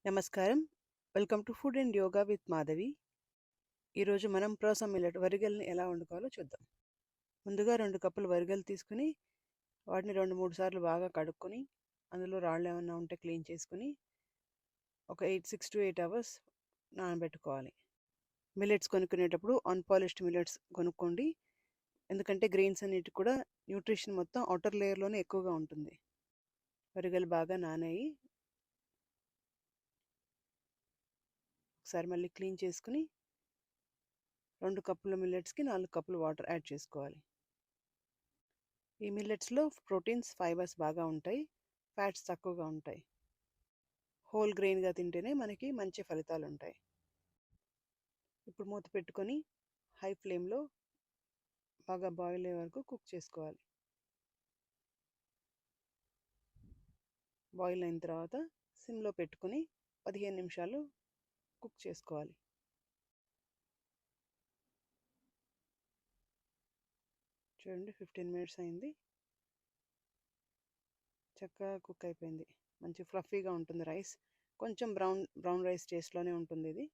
నమస్కారం. Welcome to food and yoga with Madhavi. ఈరోజు మనం ప్రోసో మిల్లెట్ వరిగల్ని ఎలా వండుకోవాలో చూద్దాం. ముందుగా 2 కప్పులు వరిగలు తీసుకుని వాటిని 2-3 సార్లు బాగా కడుక్కొని అందులో రాళ్ళు ఏమన్నా ఉంటే క్లీన్ చేసుకుని ఒక 6 to 8 అవర్స్ నానబెట్టుకోవాలి. మిల్లెట్స్ కొనుక్కునేటప్పుడు అన్పాలిష్డ్ మిల్లెట్స్ కొనుక్కోండి. ఎందుకంటే గ్రెయిన్స్ అన్నిటికి కూడా న్యూట్రిషన్ మొత్తం ఔటర్ లేయర్లోనే ఎక్కువగా ఉంటుంది. వరిగలు బాగా నానాయి. ఒకసారి మళ్ళీ క్లీన్ చేసుకుని 2 కప్పుల మిల్లెట్స్కి 4 కప్పులు వాటర్ యాడ్ చేసుకోవాలి. ఈ మిల్లెట్స్లో ప్రోటీన్స్, ఫైబర్స్ బాగా ఉంటాయి, ఫ్యాట్స్ తక్కువగా ఉంటాయి. హోల్ గ్రెయిన్గా తింటేనే మనకి మంచి ఫలితాలు ఉంటాయి. ఇప్పుడు మూత పెట్టుకొని హై ఫ్లేమ్లో బాగా బాయిల్ అయ్యే వరకు కుక్ చేసుకోవాలి. బాయిల్ అయిన తర్వాత సిమ్లో పెట్టుకొని 15 నిమిషాలు కుక్ చేసుకోవాలి. చూడండి, 15 మినిట్స్ అయింది. చక్కగా కుక్ అయిపోయింది. మంచి ఫ్లఫీగా ఉంటుంది రైస్. కొంచెం బ్రౌన్ రైస్ టేస్ట్లోనే ఉంటుంది ఇది.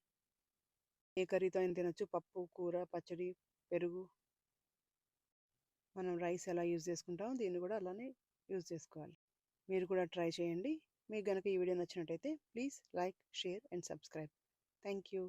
ఏ కర్రీతో అయినా తినొచ్చు. పప్పు, కూర, పచ్చడి, పెరుగు. మనం రైస్ ఎలా యూజ్ చేసుకుంటామో దీన్ని కూడా అలానే యూజ్ చేసుకోవాలి. మీరు కూడా ట్రై చేయండి. మీకు కనుక ఈ వీడియో నచ్చినట్టయితే please like, share and subscribe. Thank you.